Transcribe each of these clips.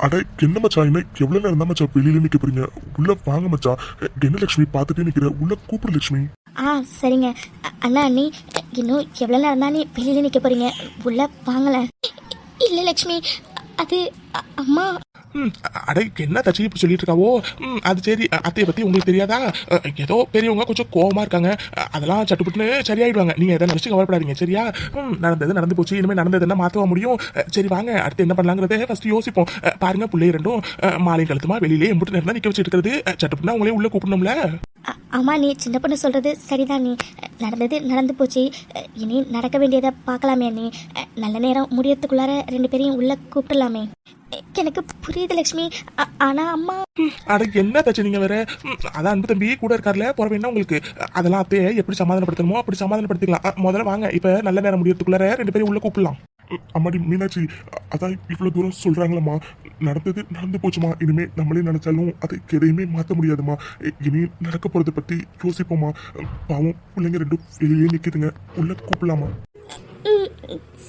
அட என்ன மச்சான், இன்னும் எவ்வளவு நேரம் தான் மச்சான் வெளியில நிக்க போறீங்க? உள்ள வாங்க மச்சான். என்ன லட்சுமி பார்த்துட்டே நிக்கிற? உள்ள கூப்பிடு லட்சுமி. சரிங்க. அண்ணா அண்ணி, இன்னும் எவ்வளோ நேரம் தான் நீ வெளியில நிற்க போறீங்க? உள்ள வாங்கல. இல்லை லக்ஷ்மி, அது அம்மா. அட என்ன தச்சி இப்படி சொல்லிட்டு இருக்காவோ? அது சரி, அத்தையை பத்தி உங்களுக்கு தெரியாதா? ஏதோ பெரியவங்க கொஞ்சம் கோவமா இருக்காங்க, அதெல்லாம் சட்டுப்புட்டுன்னு சரியாயிடுவாங்க. நீங்க எதை நினைச்சு கவலைப்படாதீங்க, சரியா? நடந்தது நடந்து போச்சு, இனிமேல் நடந்தது என்ன மாற்றவ முடியும்? சரி வாங்க, அடுத்து என்ன பண்ணலாங்கிறத ஃபர்ஸ்ட் யோசிப்போம். பாருங்க, பிள்ளை ரெண்டும் மாலையும் கழுத்துமா வெளியிலே எம்பிட்டு நேரம் நிக்க வச்சுட்டு இருக்கிறது. சட்டுப்புட்டுனா உங்களே உள்ள கூப்பிடணும்ல. அம்மா, நீ சின்ன பொண்ணு சொல்றது சரிதான். நீ நடந்தது நடந்து போச்சு, இனி நடக்க வேண்டியதை பார்க்கலாமே. நீ நல்ல நேரம் முடியறதுக்குள்ளார 2 பேரையும் உள்ள கூப்பிடலாமே. எனக்கு புரியுது லக்ஷ்மி, ஆனா அம்மா. அட என்ன தச்சு நீங்க வேற. அதான் அன்பு தம்பி கூட இருக்கார்ல, போற வேணா உங்களுக்கு. அதெல்லாம் அத்தையை எப்படி சமாதானப்படுத்தணுமோ அப்படி சமாதானப்படுத்திக்கலாம். முதல்ல வாங்க, இப்ப நல்ல நேரம் முடியறதுக்குள்ளார 2 பேரும் உள்ள கூப்பிடலாம். அம்மாடி மீனாட்சி, அதான் இவ்வளவு தூரம் சொல்றாங்களம்மா. நடந்தது நடந்து போச்சுமா. இனிமே நம்மளே நினைச்சாலும் அது எதையுமே மாற்ற முடியாதுமா. இனி நடக்க போறதை பத்தி யோசிப்போமா. பாவம் பிள்ளைங்க 2 வெளியே நிக்குதுங்க, உள்ள கூப்பிடலாமா?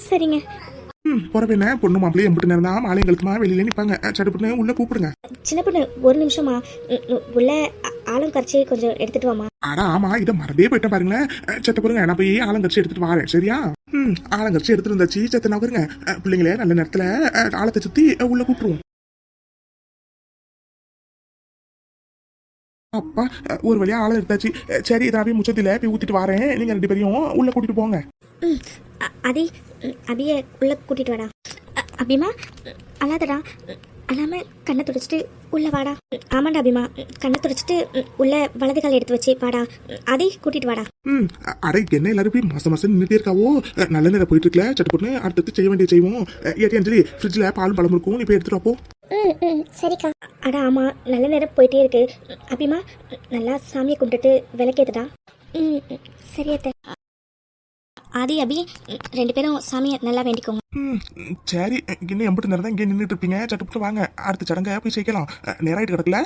சரிங்க. போறவேன பொண்ணு மாப்பிள்ளையே எம்பிட்டு நேரம் தான் மாலையும் கழுத்துமா வெளியில நிப்பாங்க. சட்டுப்புட்டுன்னு உள்ள கூப்பிடுங்க. சின்ன பொண்ணு, ஒரு நிமிஷமா. உள்ள ஆழம் கரைச்சி கொஞ்சம் எடுத்துட்டு வாமா. ஆனா ஆமா, இதை மறந்தே போயிட்டேன் பாருங்களேன். சட்ட பாருங்க, நான் போய் ஆலங்கரிச்சு எடுத்துட்டு வரேன், சரியா? ஆலங்கரிச்சு எடுத்துட்டு இருந்தாச்சு. சத்த நகருங்க, பிள்ளைங்களே நல்ல நேரத்துல ஆழத்தை சுத்தி உள்ள கூப்பிடுவோம். அப்பா, ஒரு வழியா ஆளை எடுத்தாச்சு. சரி, இதாவே முச்சத்தில போய் ஊத்திட்டு வரேன். நீங்க 2 பேரையும் உள்ள கூட்டிட்டு போங்க. அபிய உள்ள கூட்டிட்டு வாடா. அபிமா, அல்லாதடா. அல்லாம கண்ணை துடைச்சிட்டு உள்ள வாடா. ஆமாண்டா அபிமா, கண்ணை துடைச்சிட்டு உள்ள வலது கால் எடுத்து வச்சு வாடா. அதை கூட்டிட்டு வாடா. அடை என்ன எல்லாரும் போய் மாசம் நின்றுட்டே இருக்காவோ? நல்ல நேரம் போயிட்டு இருக்கல. சட்டு பொண்ணு அடுத்து செய்ய வேண்டிய செய்வோம். ஏடி அஞ்சலி, ஃப்ரிட்ஜ்ல பாலும் பழம் இருக்கும், நீ போய் எடுத்துட்டு வாப்போ. சரிக்கா. அடா ஆமா, நல்ல நேரம் போயிட்டே இருக்கு. அபிமா, நல்லா சாமியை கும்பிட்டுட்டு விளக்கேத்துடா. சரியத்த. ஆதி அபி, 2 பேரும் சாமியை நல்லா வேண்டிக்கோங்க. சரி, இன்னும் எம்பிட்டு நேரம் தான் இங்கே நின்றுட்டு இருப்பீங்க. சட்டுப்புட்டு வாங்க, அடுத்த சடங்கை போய் செய்யலாம். நேராயிட்டு கிடக்கல.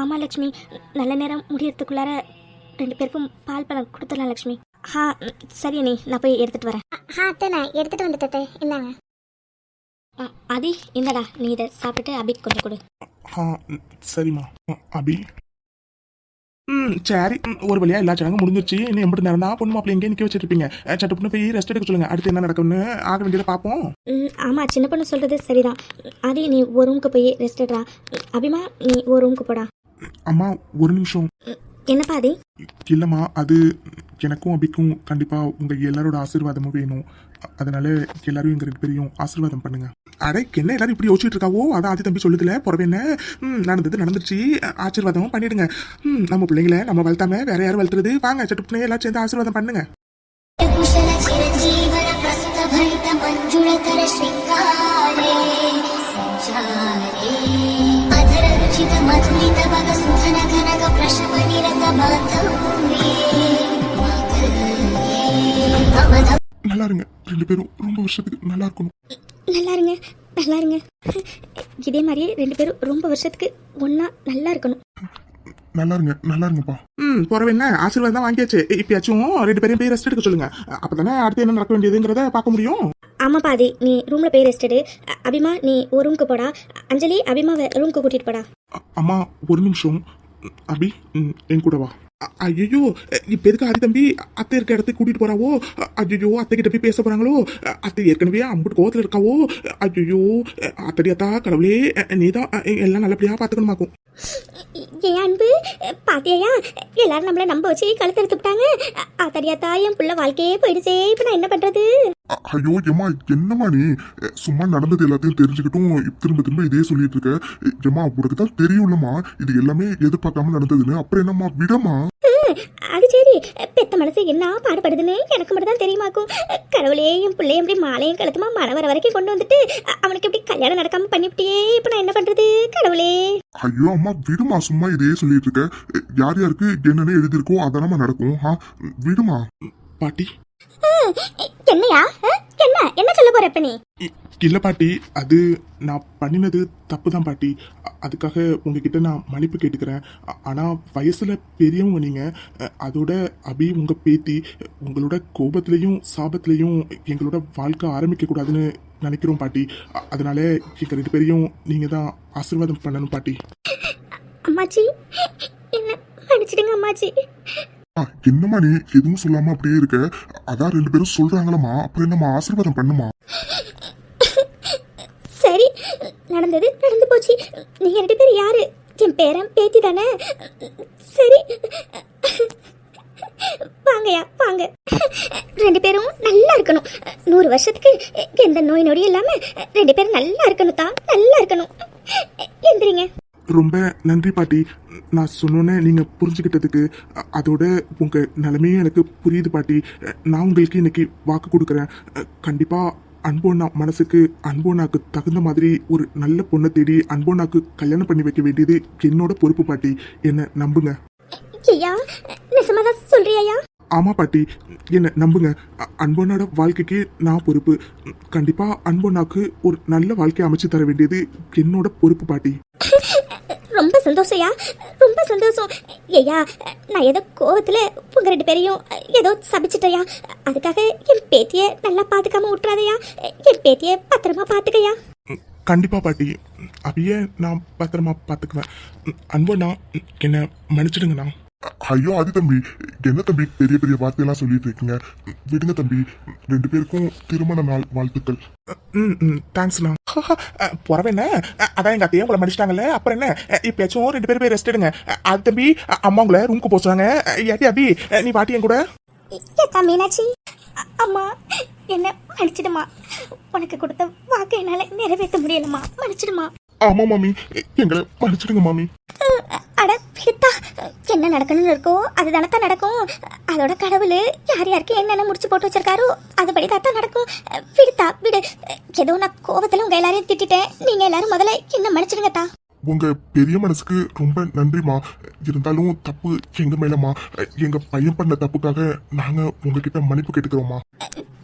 ஆமா லட்சுமி, நல்ல நேரம் முடியறதுக்குள்ளார 2 பேருக்கும் பால் பழம் கொடுத்துடலாம் லட்சுமி. சரி நீ, நான் போய் எடுத்துட்டு வரேன். அத்தை, நான் எடுத்துட்டு வந்துட்டே. இந்தாங்க. ஆதி, இந்தடா, நீ இதை சாப்பிட்டுட்டு அபிக்கு கொஞ்சம் கொடு. சரிம்மா. அபி, சரி, ஒரு வழியா எல்லா சடங்கும் முடிஞ்சிருச்சு. இன்னும் எம்பிட்டு நேரம் தான் பொண்ணு மாப்பிள்ளை எங்கே நிக்க வச்சிருப்பீங்க. சட்டுப்புட்டு போய் ரெஸ்ட் எடுக்க சொல்லுங்க. அடுத்து என்ன நடக்கும்னு ஆக வேண்டியதை பார்ப்போம். ஆமா, சின்ன பொண்ணு சொல்றது சரிதான். ஆதி, நீ ஒரு ரூமுக்கு போய் ரெஸ்ட் எடுறா. அபிமா, நீ ஒரு ரூமுக்கு போடா. அம்மா, ஒரு நிமிஷம். என்னப்பா ஆதி? இல்லம்மா, அது எனக்கும் அபிக்கும் கண்டிப்பா உங்க எல்லாரோட ஆசீர்வாதமும் வேணும். அதனால எல்லாரும் எங்க 2 பேரையும் ஆசீர்வாதம் பண்ணுங்க. அடே என்ன எல்லாரும் இப்படி யோசிச்சுட்டு இருக்காவோ? அதான் ஆதி தம்பி சொல்லுதுல, புறவே என்ன நடந்தது நடந்துருச்சு, ஆசீர்வாதமும் பண்ணிடுங்க. நம்ம பிள்ளைங்களை நம்ம வளர்த்தாம வேற யாரும் வளர்த்துறது? வாங்க, சட்டுப்புனே எல்லாம் சேர்ந்து ஆசீர்வாதம் பண்ணுங்க. நல்லா இருங்க, 2 பேரும் ரொம்ப வருஷத்துக்கு நல்லா இருக்கணும். நல்லா இருங்க, நல்லா இருங்க. இதே மாதிரியே 2 பேரும் ரொம்ப வருஷத்துக்கு ஒன்னா நல்லா இருக்கணும். நல்லா இருங்க, நல்லா இருங்கப்பா. போறவே என்ன, ஆசீர்வாதம் தான் வாங்கியாச்சு. இப்பயாச்சும் 2 பேரையும் போய் ரெஸ்ட் எடுக்க சொல்லுங்க. அப்பதானே அடுத்து என்ன நடக்க வேண்டியதுங்கிறத பார்க்க முடியும். ஆமாப்பா ஆதி, நீ ரூம்ல போய் ரெஸ்ட் எடு. அபிமா, நீ ஒரு ரூமுக்கு போடா. அஞ்சலி, அபிமாவை ரூமுக்கு கூட்டிட்டு போடா. அம்மா, ஒரு நிமிஷம். அபி, என் கூட வா. ஐயோ, இப்ப எதுக்கு ஆதி தம்பி அத்தை இருக்க இடத்துக்கு கூட்டிட்டு போறாவோ? ஐயோ, அத்தை கிட்ட போய் பேச போறாங்களோ? அத்தை ஏற்கனவே அம்புட்டு கோவத்துல இருக்காவோ? ஐயோ, அத்தடி அத்தா, கடவுளே, நீதான் எல்லாம் நல்லபடியா பாத்துக்கணுமாக்கும். என் அன்பு, பாத்தியா, எல்லாரும் நம்மள நம்ப வச்சு கழுத்து எடுத்துட்டாங்க. அத்தடியாத்தா, என் புள்ள வாழ்க்கையே போயிடுச்சே. இப்ப நான் என்ன பண்றது? ஐயோ ஏமா, என்னமா நீ சும்மா நடந்தது எல்லாத்தையும் தெரிஞ்சுக்கிட்டும் திரும்ப திரும்ப இதே சொல்லிட்டு இருக்க? ஏமா, உனக்கு தான் தெரியும்லமா இது எல்லாமே எதிர்பார்க்காம நடந்ததுன்னு. அப்புறம் என்னம்மா, விடமா. அது சரி, பெத்த மனசு என்ன பாடுபடுதுன்னு எனக்கு மட்டும் தான் தெரியுமாக்கும். கடவுளே, என் பிள்ளைய எப்படி மாலையும் கழுத்துமா மழை வர வரைக்கும் கொண்டு வந்துட்டு அவனுக்கு எப்படி கல்யாணம் நடக்காம பண்ணிவிட்டியே. இப்ப நான் என்ன பண்றது கடவுளே? ஐயோ அம்மா, விடுமா, சும்மா இதே சொல்லிட்டு இருக்க. யார் யாருக்கு என்னன்னு எழுதிருக்கோ அதானமா நடக்கும். விடுமா. பாட்டி, என்னையா? என்ன என்ன சொல்ல போற இப்ப நீ? இல்ல பாட்டி, அது நான் பண்ணினது தப்பு தான் பாட்டி. அதுக்காக உங்ககிட்ட நான் மன்னிப்பு கேட்டுக்கிறேன். ஆனா வயசுல பெரியவங்க நீங்க. அதோட அபி உங்க பேத்தி. உங்களோட கோபத்திலையும் சாபத்திலையும் எங்களோட வாழ்க்கை ஆரம்பிக்க கூடாதுன்னு நினைக்கிறோம் பாட்டி. அதனால எங்க 2 பேரையும் நீங்க தான் ஆசீர்வாதம் பண்ணணும் பாட்டி. அம்மாச்சி என்ன மன்னிச்சிடுங்க அம்மாச்சி. என்னம்மா நீ எதுவும் சொல்லாம அப்படியே இருக்க? அதான் 2 பேரும் சொல்றாங்களம்மா, அப்புறம் என்னம்மா ஆசீர்வாதம் பண்ணுமா? சரி, நடந்தது நடந்து போச்சு. நீங்க 2 பேரும் யாரு? என் பேரன் பேத்தி தானே? சரி, வாங்கயா வாங்க. 2 பேரும் நல்லா இருக்கணும். 100 வருஷத்துக்கு எந்த நோய் நொடியும் இல்லாம 2 பேரும் நல்லா இருக்கணும் தான், நல்லா இருக்கணும். எந்திரிங்க. ரொம்ப நன்றி பாட்டி. நான் சொன்னோன்னே நீங்க புரிஞ்சுக்கிட்டதுக்கு. அதோட உங்க நிலைமையும் எனக்கு புரியுது பாட்டி. நான் உங்களுக்கு இன்னைக்கு வாக்கு கொடுக்குறேன். கண்டிப்பா அன்போண்ணா மனசுக்கு அன்போண்ணாக்கு தகுந்த மாதிரி ஒரு நல்ல பொண்ணை தேடி அன்போண்ணாக்கு கல்யாணம் பண்ணி வைக்க வேண்டியது என்னோட பொறுப்பு பாட்டி. என்ன நம்புங்க. ஐயா, நிஜமாதான் சொல்றியா? ஆமா பாட்டி, என்ன நம்புங்க. அன்போண்ணோட வாழ்க்கைக்கு நான் பொறுப்பு. கண்டிப்பா அன்போண்ணாக்கு ஒரு நல்ல வாழ்க்கையை அமைச்சு தர வேண்டியது என்னோட பொறுப்பு பாட்டி. ரொம்ப சந்தோஷயா, ரொம்ப சந்தோஷம். ஐயா, நான் ஏதோ கோவத்துல உங்க 2 பேரையும் ஏதோ சபிச்சிட்டயா. அதுக்காக என் பேத்திய நல்லா பாத்துக்காம விட்டுறாதயா. என் பேத்திய பத்திரமா பாத்துக்கயா. கண்டிப்பா பாட்டி, அவையே நான் பத்திரமா பாத்துக்குவேன். அன்போண்ணா என்ன மன்னிச்சிடுங்கண்ணா. ஐயோ ஆதி தம்பி, என்ன தம்பி பெரிய பெரிய வார்த்தையெல்லாம் சொல்லிட்டு இருக்கீங்க? விடுங்க தம்பி. 2 பேருக்கும் திருமண நாள் வாழ்த்துக்கள். தேங்க்ஸ்ண்ணா. புறவேண்ண அதான் எங்க அத்தையும் உங்களை மன்னிச்சிட்டாங்கல்ல, அப்புறம் என்ன இப்பயாச்சும் 2 பேரும் போய் ரெஸ்ட் எடுங்க. அது தம்பி அம்மா உங்களை ரூமுக்கு போச்சாங்க. ஏட்டி அபி நீ பாட்டி என் கூட. ஏத்தா மீனாட்சி, அம்மா என்ன மன்னிச்சிடுமா. உனக்கு கொடுத்த வாக்கு என்னால நிறைவேற்ற முடியலம்மா, மன்னிச்சிடுமா. ஆமா மாமி, எங்களை மன்னிச்சிடுங்க மாமி. அட பிடித்தா, என்ன நடக்கணும்னு இருக்கோ அதுதானத்தான் நடக்கும். அதோட கடவுள் யார் யாருக்கு என்னென்ன முடிச்சு போட்டு வச்சிருக்காரோ அதுபடி தான் நடக்கும். பிடித்தா விடு. ஏதோ நான் கோபத்துல உங்க எல்லாரையும் திட்டிட்டேன். நீங்க எல்லாரும் முதல்ல என்ன மன்னிச்சிடுங்கத்தா. உங்க பெரிய மனசுக்கு ரொம்ப நன்றிமா. இருந்தாலும் தப்பு எங்க மேலமா. எங்க பையன் பண்ண தப்புக்காக நாங்க உங்ககிட்ட மன்னிப்பு கேட்டுக்கிறோமா.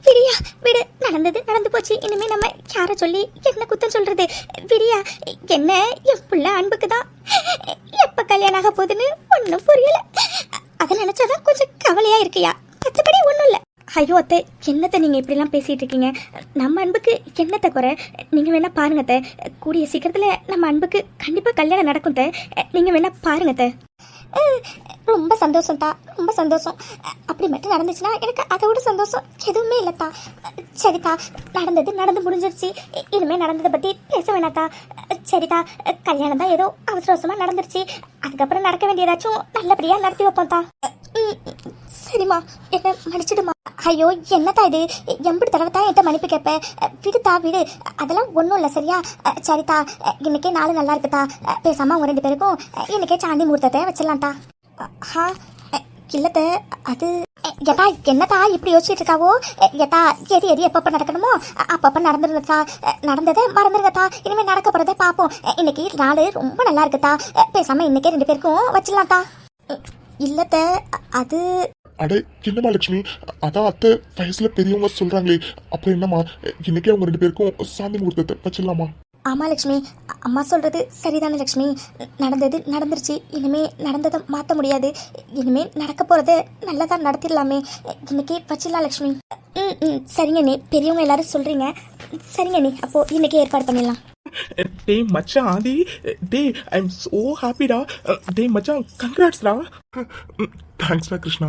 விடியா விடு. நடந்தது நடந்து போச்சு. இனிமே நம்ம யார சொல்லி என்ன குத்தம் சொல்றது? விடியா. என்ன என் புள்ள அன்புக்கு தான் எப்ப கல்யாணம் ஆக போகுதுன்னு ஒன்னும் புரியல. அதை நினைச்சாதான் கொஞ்சம் கவலையா இருக்கியா. மற்றபடி ஒன்றும் இல்லை. ஐயோ அத்தை, என்னத்தை நீங்கள் இப்படிலாம் பேசிகிட்டு இருக்கீங்க? நம்ம அன்புக்கு என்னத்தை குறை? நீங்கள் வேணா பாருங்க அத்தை. கூடிய சீக்கிரத்தில் நம்ம அன்புக்கு கண்டிப்பாக கல்யாணம் நடக்கும் அத்தை. நீங்கள் வேணா பாருங்க அத்தை. ரொம்ப சந்தோஷம் தா, ரொம்ப சந்தோஷம். அப்படி மட்டும் நடந்துச்சுன்னா எனக்கு அதோட சந்தோஷம் எதுவுமே இல்லைத்தா. சரிதா, நடந்தது நடந்து முடிஞ்சிருச்சு. இனிமேல் நடந்ததை பற்றி பேச வேணாத்தா. சரிதா, கல்யாணம் தான் ஏதோ அவசர அவசரமாக நடந்துருச்சு. அதுக்கப்புறம் நடக்க வேண்டியதாச்சும் நல்லபடியாக நடத்தி வைப்போம் தா. சரிம்மா, என்ன மன்னிச்சிடுமா. ஐயோ என்னத்தா இது, எம்படி தடவை தான் என்கிட்ட மன்னிப்பு கேட்பேன். விடுத்தா விடு, அதெல்லாம் ஒன்றும் இல்லை சரியா. சரிதா, இன்னைக்கே நாள் நல்லா இருக்குதா. பேசாமல் உங்க 2 பேருக்கும் இன்னைக்கே சாந்தி முகூர்த்தத்தை வச்சிடலாம்தா. இல்லத்த அது எதா என்னத்தா இப்படி யோசிச்சுட்டு இருக்காவோ? எதா எது எது எப்பப்போ நடக்கணுமோ அப்பப்போ நடந்துருந்தா. நடந்ததை மறந்துருங்கத்தா. இனிமேல் நடக்க போகிறத பார்ப்போம். இன்னைக்கு நாள் ரொம்ப நல்லா இருக்குதா. பேசாமல் இன்னைக்கே 2 பேருக்கும் வச்சிடலாம்தா. இல்லத்த அது அடே என்னம்மா லட்சுமி, அதான் அத்தை வயசுல பெரியவங்க சொல்றாங்களே, அப்புறம் என்னம்மா இன்னைக்கே அவங்க 2 பேருக்கும் சாந்தி முகூர்த்தத்தை வச்சிடலாமா? ஆமாம் லக்ஷ்மி, அம்மா சொல்கிறது சரிதானே லக்ஷ்மி. நடந்தது நடந்துருச்சு. இனிமேல் நடந்ததை மாற்ற முடியாது. இனிமேல் நடக்க போகிறத நல்லதாக நடத்திடலாமே. இன்னைக்கு வச்சிடலாம் லக்ஷ்மி. சரிங்க நீ, பெரியவங்க எல்லாரும் சொல்கிறீங்க. சரிங்க நீ, அப்போது இன்னைக்கே ஏற்பாடு பண்ணிடலாம். டேய் மச்சான் ஆதி, டேய் ஐ எம் சோ ஹாப்பிடா. டேய் மச்சான் கங்க்ராட்ஸ்டா. தேங்க்ஸ்டா கிருஷ்ணா.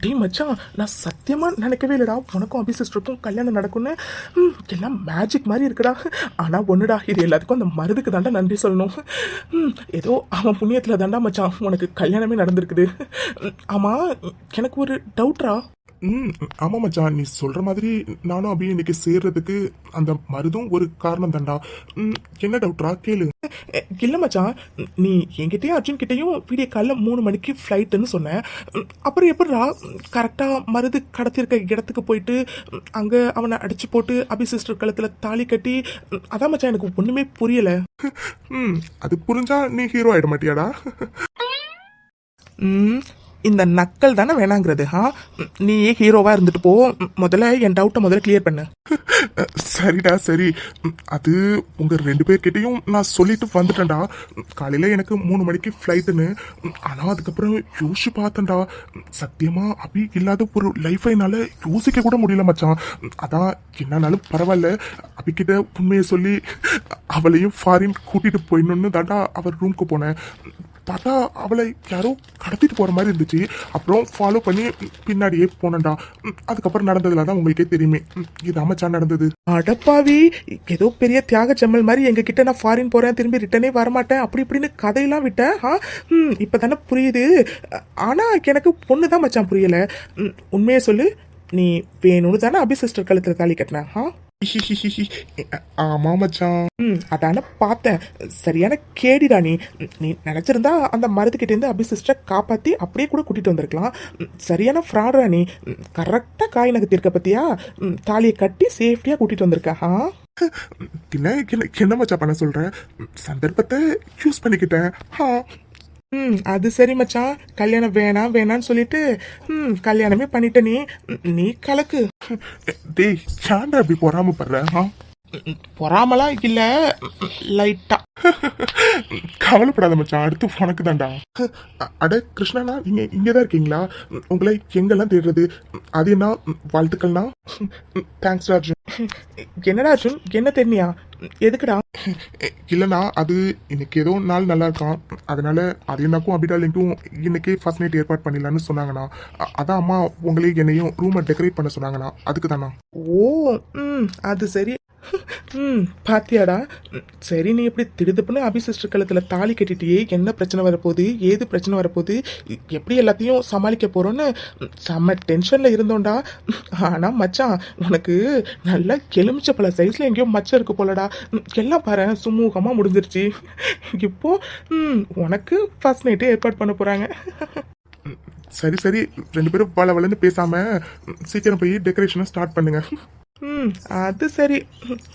டேய் மச்சான், நான் சத்தியமா நினைக்கவே இல்லைடா உனக்கும் அபி சிஸ்டருக்கும் கல்யாணம் நடக்கும்னு. எல்லாம் மேஜிக் மாதிரி இருக்குடா. ஆனா ஒண்ணுடா, இது எல்லாத்துக்கும் அந்த மருதுக்கு தாண்டா நன்றி சொல்லணும். ஏதோ அவன் புண்ணியத்துல தாண்டா மச்சான் உனக்கு கல்யாணமே நடந்திருக்குது. ஆமா, எனக்கு ஒரு டவுட்ரா. ஆமா மச்சான், நீ சொல்ற மாதிரி நானும் அபி இன்னைக்கு சேர்றதுக்கு அந்த மருதும் ஒரு காரணம் தான்டா. என்ன டவுட்ரா கேளு. இல்லை மச்சான், நீ என்கிட்டயும் அர்ஜுன் கிட்டேயும் விடிய காலைல 3 மணிக்கு ஃப்ளைட்டுன்னு சொன்னேன். அப்புறம் எப்படிடா கரெக்டாக மருது கடத்திருக்க இடத்துக்கு போயிட்டு அங்கே அவனை அடிச்சு போட்டு அபி சிஸ்டர் கழுத்தில் தாலி கட்டி? அதான் மச்சான் எனக்கு ஒன்றுமே புரியலை. அது புரிஞ்சா நீ ஹீரோ ஆயிட மாட்டியாடா? இந்த நக்கல் தானே வேணாங்கிறது நீயே ஹீரோவா இருந்துட்டு போ. முதல்ல என் டவுட்டை முதல்ல கிளியர் பண்ணு. சரிடா சரி. அது உங்க 2 பேர்கிட்டயும் நான் சொல்லிட்டு வந்துட்டேன்டா. காலையில எனக்கு 3 மணிக்கு ஃப்ளைட்டுன்னு. ஆனா அதுக்கப்புறம் யோசிச்சு பார்த்தேன்டா. சத்தியமா அபி இல்லாத ஒரு லைஃபை என்னால யோசிக்க கூட முடியல மச்சான். அதான் என்னன்னாலும் பரவாயில்ல, அபிக்கிட்ட உண்மையை சொல்லி அவளையும் ஃபாரின் கூட்டிட்டு போயிடணும்னு தாண்டா அவர் ரூம்க்கு போனேன். பார்த்தா அவளை யாரோ கடத்திட்டு போற மாதிரி இருந்துச்சு. அப்புறம் ஃபாலோ பண்ணி பின்னாடியே போனேன்டா. அதுக்கப்புறம் நடந்ததுல தான் உங்களுக்கே தெரியுமே. இது அமைச்சா நடந்தது. அடப்பாவி, ஏதோ பெரிய தியாக செம்மல் மாதிரி எங்க கிட்ட நான் ஃபாரின் போறேன் திரும்பி ரிட்டனே வரமாட்டேன் அப்படி இப்படின்னு கதையெல்லாம் விட்டேன். இப்பதானே புரியுது. ஆனா எனக்கு பொண்ணு தான் மச்சான் புரியல. உண்மையை சொல்லு, நீ வேணும்னு தானே அபி சிஸ்டர் கழுத்துல தாலி கட்டின? ஆமா மச்சான். அதான பார்த்தேன். சரியான கேடிடா நீ. நீ நினைச்சிருந்தா அந்த மருத்துக்கிட்ட இருந்து அபி சிஸ்டரை காப்பாத்தி அப்படியே கூட கூட்டிட்டு வந்திருக்கலாம். சரியான ஃப்ராடா நீ. கரெக்டா காய் நகர்த்திருக்க பத்தியா? தாலியை கட்டி சேஃப்டியா கூட்டிட்டு வந்திருக்கா? என்ன மச்சான் பண்ண சொல்ற? சந்தர்ப்பத்தை யூஸ் பண்ணிக்கிட்டேன். அது சரி மச்சான். கல்யாணம் வேணாம் வேணான்னு சொல்லிட்டு கல்யாணமே பண்ணிட்ட நீ. நீ கலக்கு. டேய் சாண்டா அப்படி பொறாமப்படுற? பொறாமலாம் இல்ல, லைட்டா. கவலைப்படாத மச்சான், அடுத்து உனக்கு தான்டா. அட கிருஷ்ணனா, நீங்க இங்கதான் இருக்கீங்களா? உங்களை எங்கெல்லாம் தேடுறது? அது என்ன வாழ்த்துக்கள்னா? தேங்க்ஸ் அர்ஜுன். என்னடா அர்ஜுன், என்ன தெரியா? எதுக்குடா? இல்லைண்ணா, அது இன்னைக்கு ஏதோ நாள் நல்லா இருக்கான். அதனால அது எனக்கும் அபிடாலிங்கும் இன்னைக்கு ஃபர்ஸ்ட் நைட் ஏற்பாடு பண்ணிடலான்னு சொன்னாங்கண்ணா. அதான் அம்மா உங்களையும் என்னையும் ரூமை டெக்கரேட் பண்ண சொன்னாங்கண்ணா. அதுக்கு தானா? ஓ, அது சரி. பாத்தியாடா. சரி, நீ எப்படி திடுதுப்புன்னு அபி சிஸ்டர் கழுத்துல தாலி கட்டிட்டியே, என்ன பிரச்சனை வரப்போகுது, ஏது பிரச்சனை வரப்போகுது, எப்படி எல்லாத்தையும் சமாளிக்க போறோன்னு செம்ம டென்ஷன்ல இருந்தோம்டா. ஆனா மச்சான், உனக்கு நல்லா எலுமிச்ச பல சைஸ்ல எங்கேயோ மச்சம் இருக்கு போலடா. எல்லாம் பாரு சுமூகமா முடிஞ்சிருச்சு. இப்போ உனக்கு ஃபர்ஸ்ட் நைட்டு ஏற்பாடு பண்ண போறாங்க. சரி சரி, 2 பேரும் வளன்னு பேசாம சீக்கிரம் போய் டெக்கரேஷனை ஸ்டார்ட் பண்ணுங்க. அது சரி.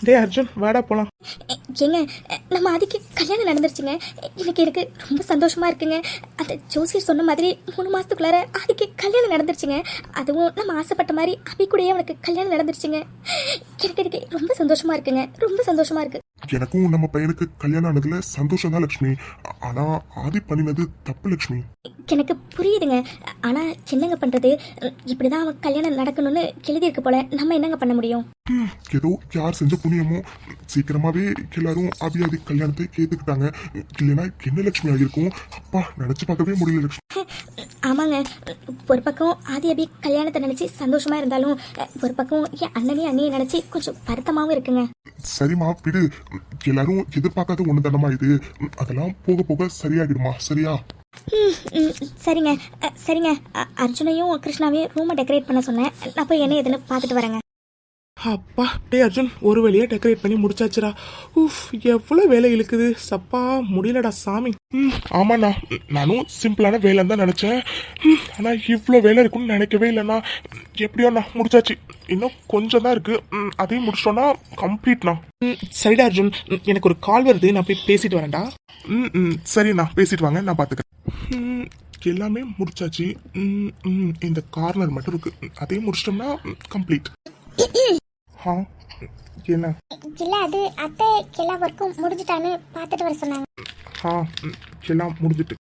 டே அர்ஜுன், வாடா போலாம். ஏங்க, நம்ம அதுக்கு கல்யாணம் நடந்துருச்சுங்க. எனக்கு ரொம்ப சந்தோஷமா இருக்குங்க. அந்த ஜோசியர் சொன்ன மாதிரி 3 மாசத்துக்குள்ளார அதுக்கு கல்யாணம் நடந்துருச்சுங்க. அதுவும் நம்ம ஆசைப்பட்ட மாதிரி அபி கூடயே அவனுக்கு கல்யாணம் நடந்துருச்சுங்க. எனக்கு ரொம்ப சந்தோஷமா இருக்குங்க, ரொம்ப சந்தோஷமா இருக்கு. எனக்கும் நம்ம பையனுக்கு கல்யாணம் ஆனதுல சந்தோஷம் தான் லட்சுமி. ஆனா ஆதி பண்ணினது தப்பு லட்சுமி. எனக்கு புரியுதுங்க. ஆனா என்னங்க பண்றது, இப்படிதான் அவன் கல்யாணம் நடக்கணும்னு எழுதியிருக்கு போல. நம்ம என்னங்க பண்ண முடியும்? ஏதோ யார் செஞ்ச புண்ணியமோ சீக்கிரமாவே எல்லாரும் அபியாதி கல்யாணத்தை ஏத்துக்கிட்டாங்க. இல்லைன்னா என்ன லட்சுமி ஆகிருக்கும்? அப்பா, நினைச்சு பார்க்கவே முடியல லட்சுமி. ஆமாங்க, ஒரு பக்கம் ஆதி அபி கல்யாணத்தை நினைச்சு சந்தோஷமா இருந்தாலும் ஒரு பக்கம் என் அண்ணனையும் அண்ணியை நினைச்சு கொஞ்சம் வருத்தமாவும் இருக்குங்க. சரிம்மா விடு, எல்லாரும் எதிர்பார்க்காத ஒண்ணு தானமா இது. அதெல்லாம் போக போக சரியாகிடுமா? சரியா? சரிங்க சரிங்க. அர்ஜுனையும் கிருஷ்ணாவையும் ரூமை டெக்கரேட் பண்ண சொன்னேன். நான் போய் என்ன எதுன்னு பார்த்துட்டு வரேங்க. அப்பா, டே அர்ஜுன், ஒரு வழியா டெக்கரேட் பண்ணி முடிச்சாச்சுடா. எவ்வளவு வேலை இழுக்குது. சப்பா, முடியலடா சாமி. ஆமாண்ணா, நானும் சிம்பிளான வேலைன்னு தான் நினைச்சேன். ஆனா இவ்வளோ வேலை இருக்குன்னு நினைக்கவே இல்லைண்ணா. எப்படியோண்ணா முடிச்சாச்சு. இன்னும் கொஞ்சம் தான் இருக்கு. அதையும் முடிச்சிட்டோம்னா கம்ப்ளீட்ண்ணா. சரிடா அர்ஜுன், எனக்கு ஒரு கால் வருது, நான் போய் பேசிட்டு வரேன்டா. சரிண்ணா, பேசிட்டு வாங்க, நான் பாத்துக்கிறேன். எல்லாமே முடிச்சாச்சு. இந்த கார்னர் மட்டும் இருக்கு. அதையும் முடிச்சிட்டோம்னா கம்ப்ளீட். என்ன? இல்ல, அது அத்தை எல்லா ஒர்க்கும் முடிஞ்சிட்டான்னு பார்த்துட்டு வர சொன்னாங்க. எல்லாம் முடிஞ்சிட்டு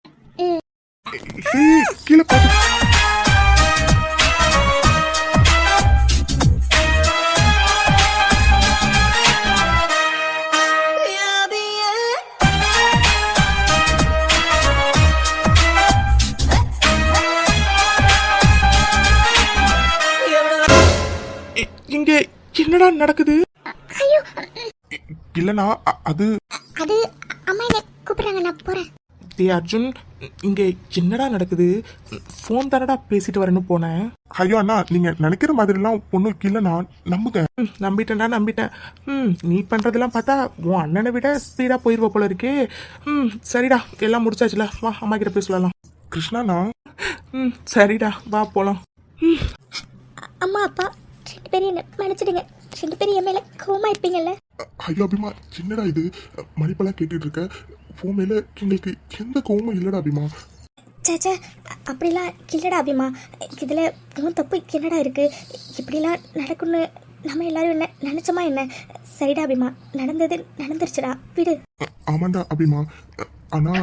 கீழே பார்த்து. இங்க என்னடா நடக்குது? இல்லனா அது அம்மா என்ன கூப்பிடுறாங்க, நான் போறேன். டே அர்ஜுன், இங்க என்னடா நடக்குது? போன் தானடா பேசிட்டு வரேன்னு போனேன். ஐயோ அண்ணா, நீங்க நினைக்கிற மாதிரிலாம் ஒன்றும் இல்லைண்ணா, நம்புங்க. நம்பிட்டேன். நீ பண்றதெல்லாம் பார்த்தா உன் அண்ணனை விட ஸ்பீடா போயிருவ போல இருக்கே. சரிடா, எல்லாம் முடிச்சாச்சுல, வா அம்மா கிட்ட போய் சொல்லலாம். கிருஷ்ணாண்ணா. சரிடா, வா போலாம். அம்மா அப்பா 2 பேரும் என்ன மன்னிச்சிடுங்க. 2 பேரும் என் மேல கோவமா இருப்பீங்கல்ல? ஐயோ அபிமா, என்னடா இது? மணிப்பெல்லாம் கேட்டுட்டு இருக்க. உன் மேல எங்களுக்கு எந்த கோவமும் இல்லடா அபிமா. சேச்சே அப்படிலாம் இல்லைடா அபிமா. இதில் உன் தப்பு என்னடா இருக்குது? இப்படிலாம் நடக்கும்னு நம்ம எல்லாரும் என்ன நினச்சோமா என்ன? சரிடா அபிமா, நடந்தது நடந்துருச்சுடா, விடு. ஆமாண்டா அபிமா, ஆனா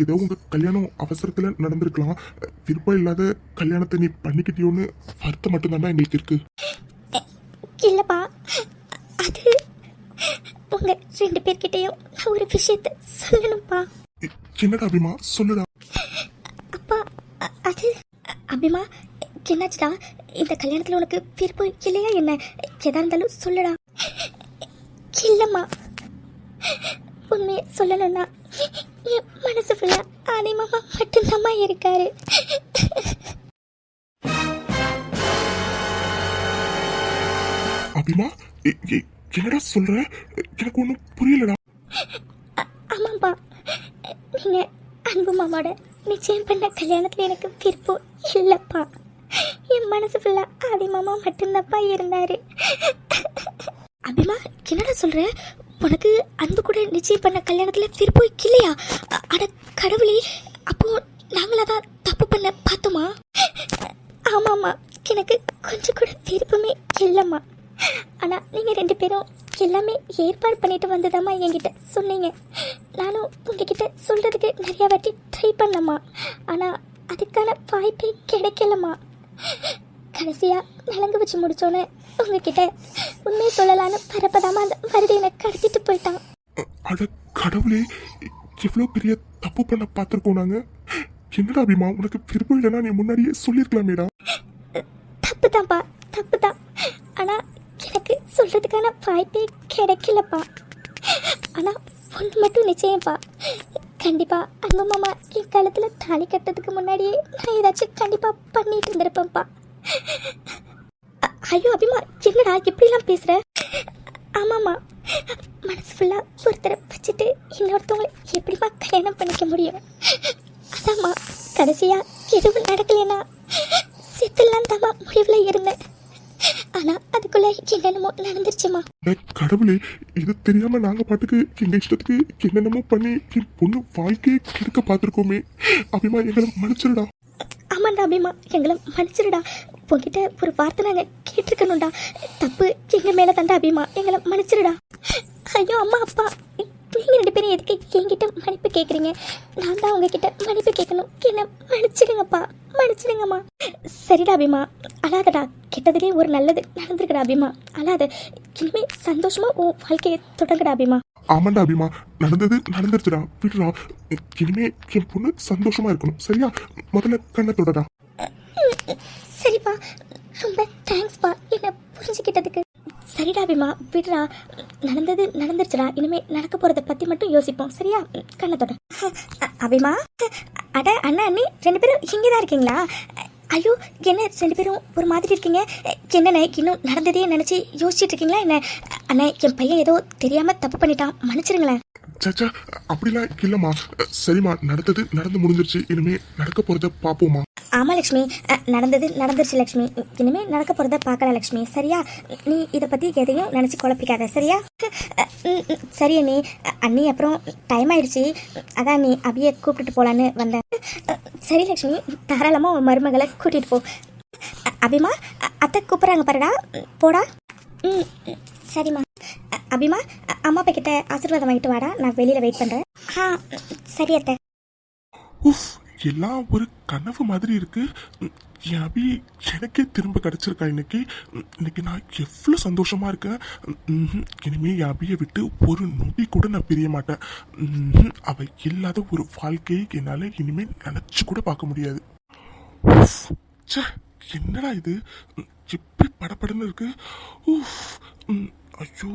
ஏதோ உங்க கல்யாணம் அவசரத்துல நடந்திருக்கலாம். விருப்பம் இல்லாத கல்யாணத்தை நீ பண்ணிக்கிட்டியோன்னு வருத்தம் மட்டும்தான்டா எங்களுக்கு இருக்கு. இல்லைப்பா, அது உங்கள் 2 பேர்கிட்டையும் நான் ஒரு விஷயத்தை சொல்லணும்ப்பா. என்னடா அபிமா, சொல்லுடா. அப்பா அது அபிமா, என்னாச்சுடா? இந்த கல்யாணத்தில் உனக்கு விருப்பம் இல்லையா என்ன? எதா இருந்தாலும் சொல்லுடா. இல்லைம்மா, உண்மையை சொல்லணும்னா என் மனசு ஃபுல்லாக ஆதி மாமா மட்டும்தாம்மா இருக்காரு. அபிமா, என்னடா சொல்ற? எனக்கு ஒன்றும் புரியலடா. ஆமாப்பா, நீங்கள் அன்பு மாமாவோட நிச்சயம் பண்ண கல்யாணத்தில் எனக்கு விருப்பம் இல்லைப்பா. என் மனசு ஃபுல்லாக ஆதி மாமா மட்டும்தான்ப்பா இருந்தார். அபிமா, என்னடா சொல்கிற? உனக்கு அன்பு கூட நிச்சயம் பண்ண கல்யாணத்தில் விருப்பம் இல்லையா? அட கடவுளே, அப்போ நாங்களாக தான் தப்பு பண்ண பார்த்தோமா? ஆமாம்மா, எனக்கு கொஞ்சம் கூட விருப்பமே இல்லைம்மா. ஆனால் நீங்கள் 2 பேரும் எல்லாமே ஏற்பாடு பண்ணிட்டு வந்ததாம்மா என்கிட்ட சொன்னீங்க. நானும் உங்ககிட்ட சொல்கிறதுக்கு நிறையா வாட்டி ட்ரை பண்ணம்மா. ஆனால் அதுக்கான வாய்ப்பே கிடைக்கலம்மா. கடைசியாக நலங்கு வச்சு முடித்தோன்னே உங்ககிட்ட உண்மையை சொல்லலான்னு பரப்பதாமா அந்த மருதி என்னை கடத்திட்டு போயிட்டான். அட கடவுளே, எவ்வளோ பெரிய தப்பு பண்ண பார்த்துருக்கோம் நாங்கள். என்னடா அபிமா, உனக்கு விருப்பம் இல்லைன்னா நீ முன்னாடியே சொல்லியிருக்கலாமேடா. தப்பு தான்ப்பா, தப்பு தான். ஆனால் எனக்கு சொல்கிறதுக்கான வாய்ப்பே கிடைக்கலப்பா. ஆனால் ஒன்று மட்டும் நிச்சயம்ப்பா, கண்டிப்பாக அன்பு மாமா என் காலத்தில் தாலி கட்டுறதுக்கு முன்னாடியே நான் ஏதாச்சும் கண்டிப்பாக பண்ணிட்டு இருந்திருப்பேன்ப்பா. ஐயோ அபிமா, என்னடா இப்படிலாம் பேசுகிற? ஆமாம்மா, மனசு ஃபுல்லாக ஒருத்தரை வச்சுட்டு இன்னொருத்தவங்களை எப்படிமா கல்யாணம் பண்ணிக்க முடியும்? அதாம்மா, கடைசியாக எதுவும் நடக்கலைன்னா செத்துலாம் தாம்மா முடிவில் இருந்தேன். ஆனால் அதுக்குள்ளே என்னென்னமோ நடந்துருச்சுமா. கடவுளே, இது தெரியாம நாங்க பாட்டுக்கு எங்க இஷ்டத்துக்கு என்னென்னமோ பண்ணி என் பொண்ணு வாழ்க்கையை கெடுக்க பார்த்துருக்கோமே. அபிமா, எங்களை மன்னிச்சிருடா. ஆமாண்டா அபிமா, எங்களை மன்னிச்சிருடா. உங்ககிட்ட ஒரு வார்த்தை நாங்கள் கேட்டிருக்கணும்டா. தப்பு எங்கள் மேலே தாண்டா அபிமா, எங்களை மன்னிச்சிருடா. ஐயோ அம்மா அப்பா, நீங்கள் 2 பேரும் எதுக்கு என்கிட்ட மன்னிப்பு கேட்குறீங்க? நான் தான் உங்ககிட்ட மன்னிப்பு கேட்கணும். என்ன மன்னிச்சிடுங்கப்பா, மன்னிச்சிடுங்கம்மா. சரிடா அபிமா, அழாதடா. கெட்டதுலேயே ஒரு நல்லது நடந்திருக்குடா அபிமா, அழாத. இனிமே சந்தோஷமா உன் வாழ்க்கையை தொடங்குடா அபிமா. ஆமாண்டா அபிமா, நடந்தது நடந்துருச்சுடா, விடுறா. இனிமே என் பொண்ணு சந்தோஷமா இருக்கணும், சரியா? முதல்ல கண்ணை தொடடா. சரிப்பா, ரொம்ப தேங்க்ஸ்ப்பா என்னை புரிஞ்சுக்கிட்டதுக்கு. சரிடா அபிமா, விடுறா. நடந்தது நடந்துருச்சுடா. இனிமே நடக்க போகிறத பற்றி மட்டும் யோசிப்போம், சரியா? கண்ணத்தோட அபிமா. அட அண்ணா அண்ணி 2 பேரும் இங்கே தான் இருக்கீங்களா? ஐயோ, என்ன 2 பேரும் ஒரு மாதிரி இருக்கீங்க? என்னண்ணே, இன்னும் நடந்ததே நினச்சி யோசிச்சுட்டு இருக்கீங்களா என்ன? அண்ணே, என் பையன் ஏதோ தெரியாமல் தப்பு பண்ணிட்டான், மன்னிச்சிருங்களேன். சச்சா, அப்படிலாம் இல்லைம்மா. சரிம்மா, நடந்தது நடந்து முடிஞ்சிருச்சு. இனிமே நடக்க போறத பார்ப்போமா. ஆமாம் லக்ஷ்மி, நடந்தது நடந்துருச்சு லக்ஷ்மி. இனிமேல் நடக்க போகிறத பார்க்கலாம் லக்ஷ்மி, சரியா? நீ இதை பற்றி எதையும் நினச்சி குழப்பிக்காத, சரியா? சரி அண்ணி. அண்ணி, அப்புறம் டைம் ஆயிடுச்சு, அதான் நீ அபியை கூப்பிட்டுட்டு போகலான்னு வந்தேன். சரி லக்ஷ்மி, தாராளமாக உன் மருமகளை கூட்டிகிட்டு போ. அபிமா, அத்தை கூப்பிட்றாங்க பாருடா, போடா. சரிம்மா. அபிமா, அம்மா அப்பா கிட்ட ஆசீர்வாதம் வாங்கிட்டு வாடா, நான் வெளியில் வெயிட் பண்ணுறேன். சரி அத்தை. உஃப், எல்லாம் ஒரு கனவு மாதிரி இருக்கு. என் அபி எனக்கே திரும்ப கிடைச்சிருக்கா இன்னைக்கு. இன்னைக்கு நான் எவ்வளோ சந்தோஷமா இருக்கேன். இனிமே என் அபியை விட்டு ஒரு நொடி கூட நான் பிரிய மாட்டேன். அவ இல்லாத ஒரு வாழ்க்கையை என்னால் இனிமேல் நினச்சி கூட பார்க்க முடியாது. உஃப், ச்சே, என்னடா இது எப்படி படப்படன்னு இருக்கு. உஃப், ஐயோ,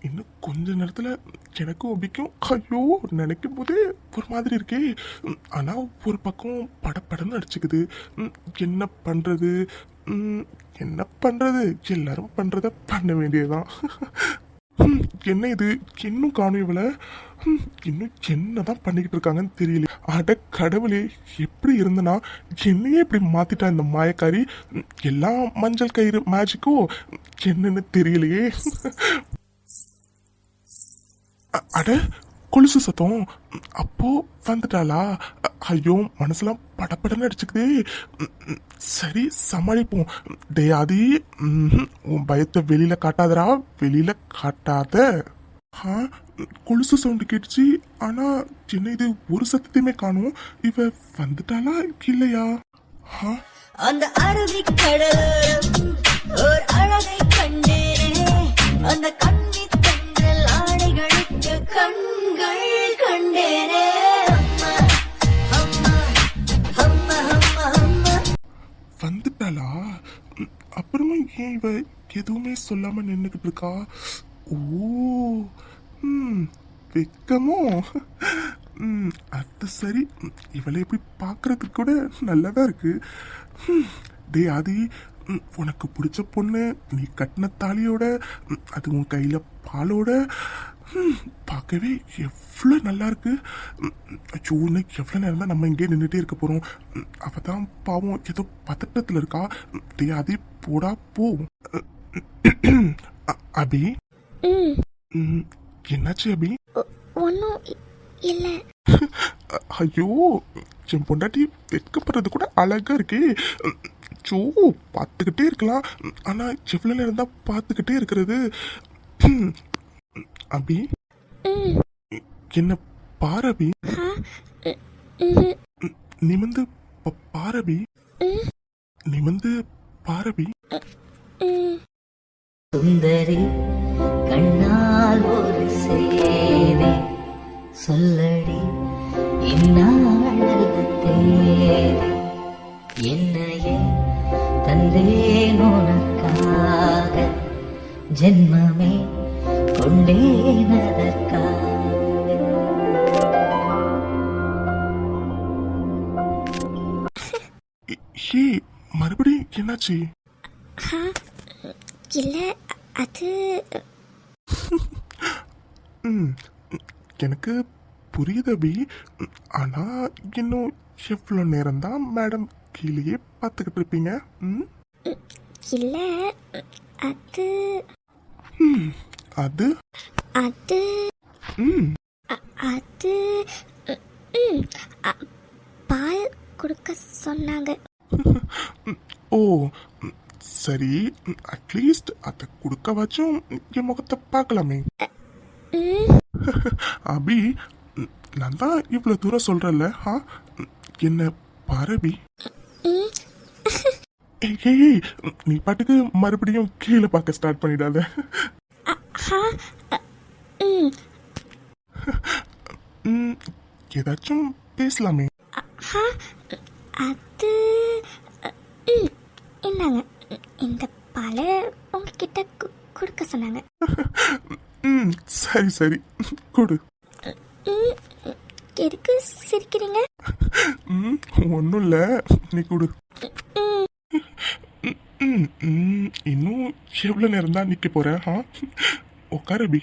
இன்னும் கொஞ்ச நேரத்தில் எனக்கும் அபிக்கும் ஐயோ நினைக்கும் போதே ஒரு மாதிரி இருக்கே. ஆனால் ஒரு பக்கம் படப்படன்னு அடிச்சுக்குது. என்ன பண்ணுறது, என்ன பண்ணுறது, எல்லாரும் பண்ணுறத பண்ண வேண்டியதுதான். என்ன இது, இன்னும் காணும் இவளை. இன்னும் என்னதான் பண்ணிக்கிட்டு இருக்காங்கன்னு தெரியல. அட கடவுளே, எப்படி இருந்தனா என்னையே இப்படி மாத்திட்டா இந்த மாயக்காரி. எல்லாம் மஞ்சள் கயிறு மேஜிக்கோ என்னன்னு தெரியலையே. அட கொலுசு சத்தம். அப்போ வந்துட்டாளா? ஐயோ மனசுலாம் படப்படன்னு அடிச்சுக்குதே. சரி சமாளிப்போம். டே ஆதி, உன் பயத்தை வெளியில காட்டாதடா, வெளியில காட்டாத. ஆ, கொலுசு சவுண்டு கேட்டுச்சு. ஆனா என்ன இது, ஒரு சத்தத்தையுமே காணும். இவ வந்துட்டாளா இல்லையா? ஆ, அந்த அரபிக்கடலும் ஓர் அழகை கண்டேனே, அந்த கண்ணி தென்றல் ஆடைகளுக்கு கண்கள் கண்டேனே. அம்மா அம்மா அம்மா அம்மா அம்மா. வந்துட்டாளா? அப்புறமா ஏன் இவ எதுவுமே சொல்லாம நின்னுகிட்டு இருக்கா? ஓ, வெக்கமோ? அது சரி. இவளை எப்படி பார்க்கறதுக்கு கூட நல்லாதான் இருக்கு. டே ஆதி, உனக்கு பிடிச்ச பொண்ணு நீ கட்டின தாலியோட, அது உன் கையில பாலோட, பார்க்கவே எவ்வளோ நல்லா இருக்கு. ஐயோ, இன்னைக்கு எவ்வளோ நேரம் தான் நம்ம இங்கே நின்றுட்டே இருக்க போறோம். அவதான் பாவம் ஏதோ பதட்டத்தில் இருக்கா. டே ஆதி, போடா போ. அபி, என்னாச்சு அபி? ஒன்றும் இல்லை. ஐயோ, என் பொண்டாட்டி வெட்கப்படுறது கூட அழகா இருக்கே. சோ, பார்த்துக்கிட்டே இருக்கலாம். ஆனா எவ்வளவு நேரம் தான் பார்த்துக்கிட்டே இருக்கிறது? அபி, என்ன பாரபி, நிமிந்து பாரபி, நிமிந்து பாரபி. சுந்தரி கண்ணால் ஒரு சேதி சொல்லடி, இந்நாள் தேதி என்னையே தந்தேன் உனக்காக, ஜென்மமே கொண்டேன் அதற்காக. ஹே, மறுபடியும் என்னாச்சு? இல்லை, அது எனக்கு புரியுது அபி. ஆனா இன்னும் எவ்வளோ நேரம் தான் மேடம் கீழேயே பார்த்துக்கிட்டு இருப்பீங்க? இல்லை, அது அது அது அது பால் கொடுக்க சொன்னாங்க. ஓ, சரி. அட்லீஸ்ட் அதை கொடுக்க வச்சும் என் முகத்தை பார்க்கலாமே. அபி, நான் தான் இவ்வளோ தூரம் சொல்றேன்ல. என்ன பாரபி. ஏய், நீ பாட்டுக்கு மறுபடியும் கீழே பார்க்க ஸ்டார்ட் பண்ணிடாத. ஏதாச்சும் பேசலாமே. அது என்னங்க, இந்த பாலை உங்ககிட்ட கொடுக்க சொன்னாங்க. சரி சரி, கொடு. எதுக்கு சிரிக்கிறீங்க? ஒன்றும் இல்லை, நீ கொடு. இன்னும் எவ்வளோ நேரம் தான் நிற்க போறேன்? உட்கார அபி.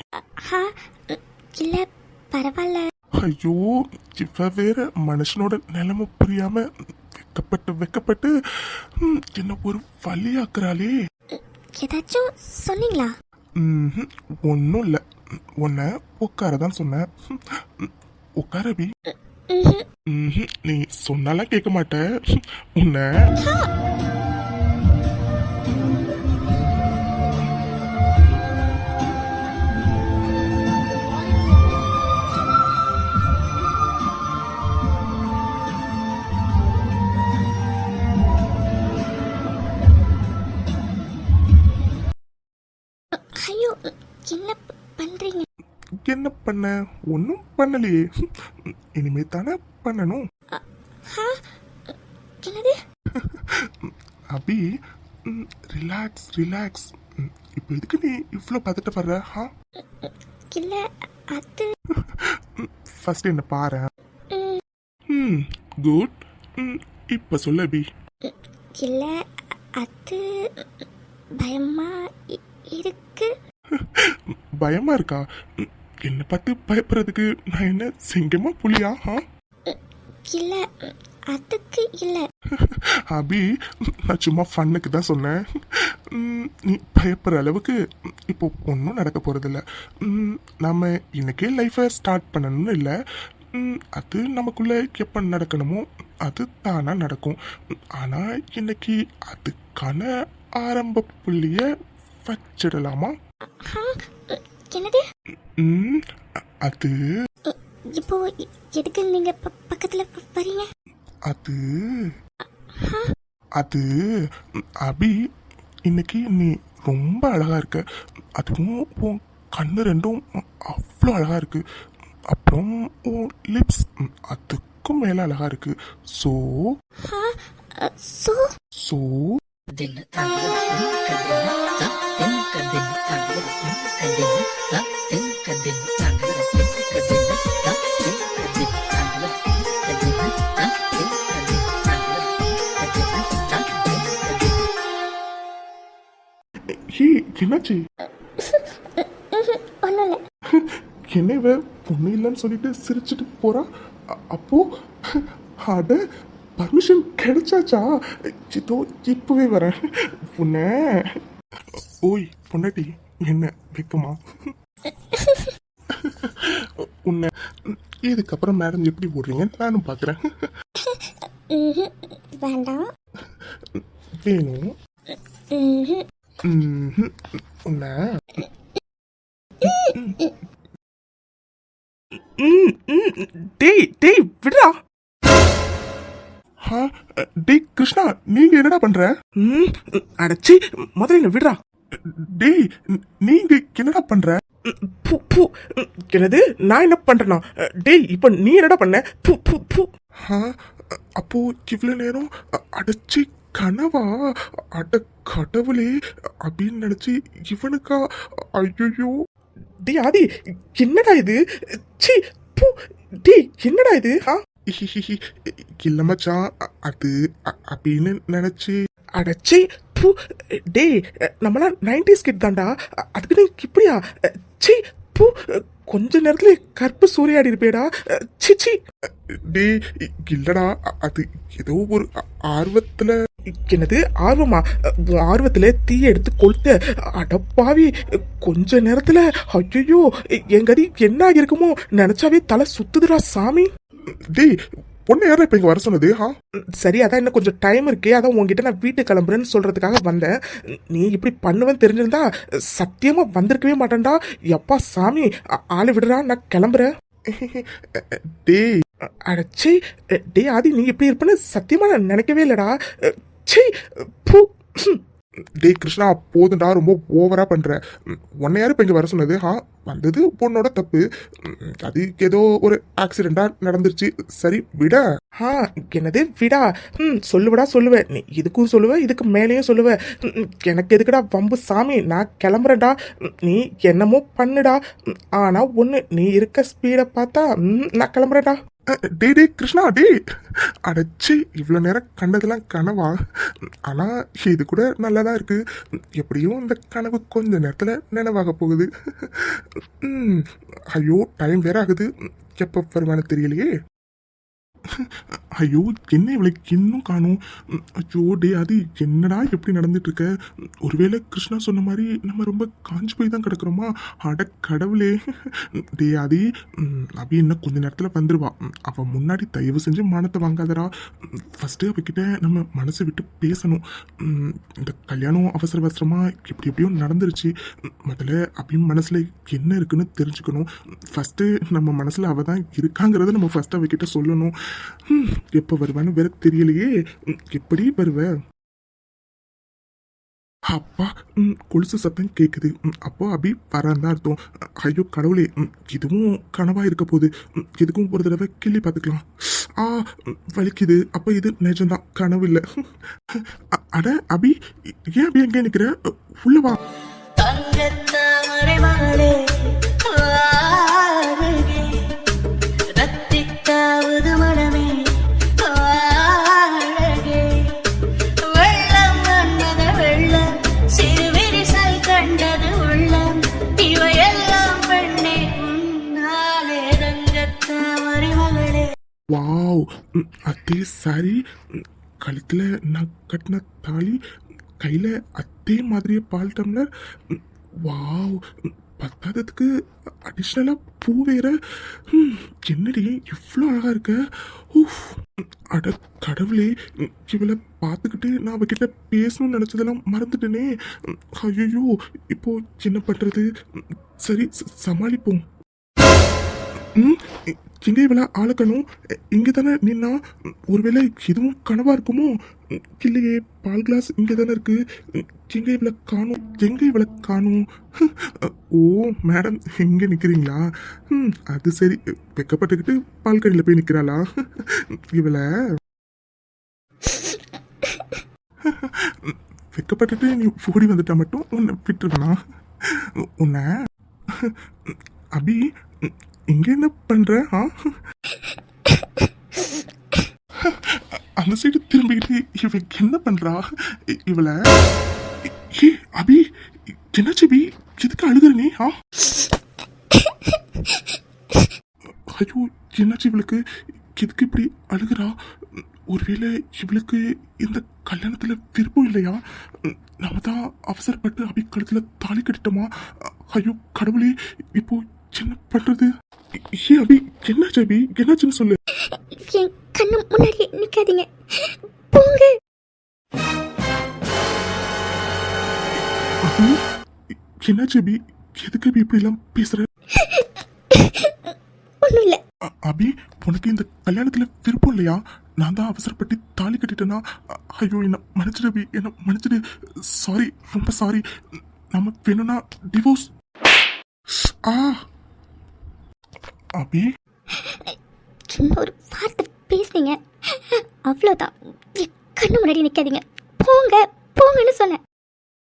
இல்லை, பரவாயில்ல. ஐயோ, இவ வேற மனுஷனோட நிலைமை புரியாம வெக்கப்பட்டு என்ன ஒரு வழியாக்குறாளே. ஏதாச்சும் சொன்னீங்களா? ஒன்றும் இல்லை, உன்னை உட்காரதான் சொன்னேன். உட்கார அபி. நீ சொன்னாலாம் கேட்க மாட்டேன் உன்னை. ஐயோ, என்ன பண்றீங்க? என்ன பண்ண? ஒன்றும் பண்ணலையே. இனிமே தானே பண்ணணும். என்னது? அபி, ரிலாக்ஸ் ரிலாக்ஸ். இப்போ எதுக்கு நீ இவ்வளோ பதட்டப்படுற? இல்லை, அது ஃபர்ஸ்ட் என்ன பாரு. குட். இப்போ சொல்ல அபி. இல்லை, அது பயமா இருக்கு. பயமா இருக்கா? என்ன பார்த்து பயப்படுறதுக்கு நான் என்ன சிங்கமா புலியா? இல்லை, அதுக்கு இல்லை. அபி, நான் சும்மா ஃபன்னுக்கு தான் சொன்னேன். நீ பயப்படுற அளவுக்கு இப்போ ஒன்றும் நடக்க போகிறதில்ல. நம்ம இன்னைக்கே லைஃப்பை ஸ்டார்ட் பண்ணணும்னு இல்லை. அது நமக்குள்ள எப்போ நடக்கணுமோ அது தானா நடக்கும். ஆனால் இன்னைக்கு அதுக்கான ஆரம்ப புள்ளிய வச்சிடலாமா? என்னது? அது இப்போ எதுக்கு நீங்க பக்கத்துல வரீங்க? அது அது அபி, இன்னைக்கு நீ ரொம்ப அழகா இருக்க. அதுவும் உன் கண்ணு ரெண்டும் அவ்வளோ அழகா இருக்கு. அப்புறம் உன் லிப்ஸ் அதுக்கும் மேல அழகா இருக்கு. ஸோ சோ ஸோ दिन तंगल दिन का दिन तंगल दिन का दिन तंगल दिन का दिन तंगल ஹே, என்னாச்சு? ஒன்றும் இல்லை. என்ன இவ பொண்ணு இல்லைன்னு சொல்லிட்டு சிரிச்சுட்டு போறா? அப்போ அட, பர்மிஷன் கிடைச்சாச்சா? இதோ இப்பவே வரேன். உன்னை ஓய் பொண்டாட்டி, என்ன வைக்குமா? உன்னை இதுக்கப்புறம் மேடம் எப்படி ஓடுறீங்கன்னு நானும் பார்க்குறேன். வேண்டாம். வேணும். உன்னை டேய் டேய் விடுடா. டேய் கிருஷ்ணா, நீங்க என்னடா பண்ற? அடச்சி, முதல்ல விடுறா. டேய், நீங்க என்னடா பண்ற? பூ பூ என்னது? நான் என்ன பண்றேனா? டேய், இப்போ நீ என்னடா பண்ண? பூ பூ பூ. அப்போ இவ்வளவு நேரம் அடைச்சி கனவா? அட கடவுளே, அப்படின்னு நினைச்சு இவனுக்கா? ஐயோ. டேய் ஆதி, என்னடா இது? சி பூ. டேய், என்னடா இது? இல்ல மச்சான், அது அப்படின்னு நினைச்சு. அடச்சி பூ. டேய், நம்மளாம் 90s கிட் தான்டா. அதுக்கு நீ இப்படியா? சி பூ. கொஞ்ச நேரத்துல கற்பு சூறையாடி இருப்பேடா. சிச்சி. டேய் இல்லடா, அது ஏதோ ஒரு ஆர்வத்துல. என்னது ஆர்வமா? ஆர்வத்துல தீ எடுத்து கொளுத்த. அடப்பாவி, கொஞ்ச நேரத்துல ஐயோ என் கதி என்ன ஆகிருக்குமோ நினைச்சாவே தலை சுத்துதுடா சாமி. டேய், பொண்ணு யாரா இப்ப இங்க வர சொன்னது? சரி, அதான் இன்னும் கொஞ்சம் டைம் இருக்கு. அதான் உங்ககிட்ட நான் வீட்டுக்கு கிளம்புறேன்னு சொல்றதுக்காக வந்தேன். நீ இப்படி பண்ணுவேன்னு தெரிஞ்சிருந்தா சத்தியமா வந்திருக்கவே மாட்டேன்டா. எப்பா சாமி, ஆளு விடுறா, நான் கிளம்புறேன். டேய் அடச்சி. டே ஆதி, நீ இப்படி இருப்பேன்னு சத்தியமா நான் நினைக்கவே இல்லடா. சி பூ. டேய் கிருஷ்ணா, போதுண்டா, ரொம்ப ஓவரா பண்ற. உன்னை யாரு இப்ப இங்க வர சொன்னது? வந்தது பொண்ணோட தப்பு. அது ஏதோ ஒரு ஆக்சிடென்டா நடந்துருச்சு. சரி விட. என்னது விடா? சொல்லுவடா, சொல்லுவேன். நீ இதுக்கும் சொல்லுவ, இதுக்கு மேலேயும் சொல்லுவ. எனக்கு எதுக்குடா வம்பு சாமி, நான் கிளம்புறேன்டா. நீ என்னமோ பண்ணுடா. ஆனா ஒண்ணு, நீ இருக்க ஸ்பீட பார்த்தா நான் கிளம்புறேன்டா. டே டே கிருஷ்ணா, டே அடைச்சி இவ்வளோ நேரம் கண்டதெல்லாம் கனவா? ஆனால் இது கூட நல்லதா இருக்கு. எப்படியும் இந்த கனவு கொஞ்ச நேரத்தில் நினைவாக போகுது. ஐயோ, டைம் வேற ஆகுது. எப்போ வருமானு தெரியலையே. ஐயோ, என்ன இவளுக்கு இன்னும் காணும்? ஐயோ டே அது என்னடா எப்படி நடந்துட்டு இருக்க? ஒருவேளை கிருஷ்ணா சொன்ன மாதிரி நம்ம ரொம்ப காஞ்சி போய் தான் கிடக்குறோமா? அட கடவுளே. டே ஆதி, அபி இன்னும் கொஞ்ச நேரத்தில் வந்துடுவா. அவள் முன்னாடி தயவு செஞ்சு மானத்தை வாங்காதரா. ஃபஸ்ட்டு அவகிட்ட நம்ம மனசை விட்டு பேசணும். இந்த கல்யாணம் அவசர அவசரமாக எப்படி எப்படியோ நடந்துருச்சு. முதல்ல அபி மனசில் என்ன இருக்குன்னு தெரிஞ்சுக்கணும். ஃபஸ்ட்டு நம்ம மனசில் அவள் தான் இருக்காங்கிறத நம்ம ஃபஸ்ட்டு அவகிட்ட சொல்லணும். எப்போ வருவான்னு வேற தெரியலையே. எப்படி வருவ? அப்பா, கொலுசு சத்தம் கேக்குது. அப்போ அபி வரான் தான் அர்த்தம். ஐயோ கடவுளே, இதுவும் கனவா இருக்க போகுது. எதுக்கும் ஒரு தடவை கிள்ளி பார்த்துக்கலாம். வலிக்குது. அப்போ இது நிஜம்தான், கனவு இல்லை. அட அபி, ஏன் அபி எங்கே நிற்கிற? உள்ளவா. வாவ், வாவ், அதே சாரி, கழுத்தில் நான் கட்டின தாலி, கையில் அதே மாதிரியே பால் டம்ளர். வாவ், பத்தாததுக்கு அடிஷ்னலாக பூ வேற. என்னடி இவ்வளோ அழகாக இருக்க. ஊஃப், அட கடவுளே, இவளை பார்த்துக்கிட்டு நான் அவகிட்ட பேசணும்னு நினச்சதெல்லாம் மறந்துட்டேனே. ஐயோ, இப்போ என்ன பண்ணுறது? சரி, சமாளிப்போம். எங்கே இவளை ஆளக்கணும்? இங்கே தானே நின்னா? ஒருவேளை இதுவும் கனவா இருக்குமோ? இல்லையே, பால் கிளாஸ் இங்கே தானே இருக்கு. எங்கே இவளை காணும்? எங்கே இவளை காணும்? ஓ மேடம், எங்கே நிற்கிறீங்களா? அது சரி, வெக்கப்பட்டுக்கிட்டு பால் கடையில் போய் நிற்கிறாளா இவளை? வெக்கப்பட்டுட்டு நீ ஓடி வந்துட்டா மட்டும் உன்னை விட்டுருக்கணா? உன்னை அபி, இங்க என்ன பண்ற? அந்த சைடு திரும்பிக்கிட்டு இவ என்ன பண்றா? இவளை ஏ அபி, என்னாச்சு அபி? எதுக்கு அழுகுற நீ? ஐயோ, என்னாச்சு இவளுக்கு? எதுக்கு இப்படி அழுகுறா? ஒருவேளை இவளுக்கு இந்த கல்யாணத்துல விருப்பம் இல்லையா? நம்ம தான் அவசரப்பட்டு அபி கழுத்துல தாலி கட்டிட்டோமா? ஐயோ கடவுளே, இப்போ என்ன பண்றது? ஏ அபி, என்னாச்சு அபி? என்னாச்சுன்னு சொல்லு. என் கண்ணு முன்னாடி நிக்காதீங்க, போங்க. அபி, என்னாச்சு அபி? எதுக்கு அபி இப்படி எல்லாம் பேசுற? ஒண்ணும் இல்ல. அபி, உனக்கு இந்த கல்யாணத்துல விருப்பம் இல்லையா? நான் தான் அவசரப்பட்டு தாலி கட்டிட்டேனா? ஐயோ, என்ன மன்னிச்சிடு அபி, என்ன மன்னிச்சிடு. சாரி, ரொம்ப சாரி. நம்ம வேணும்னா டிவோர்ஸ். அபி, சும்மா ஒரு வார்த்தை பேசுனீங்க, அவ்வளோதான். என் கண்ணு முன்னாடி நிக்காதீங்க.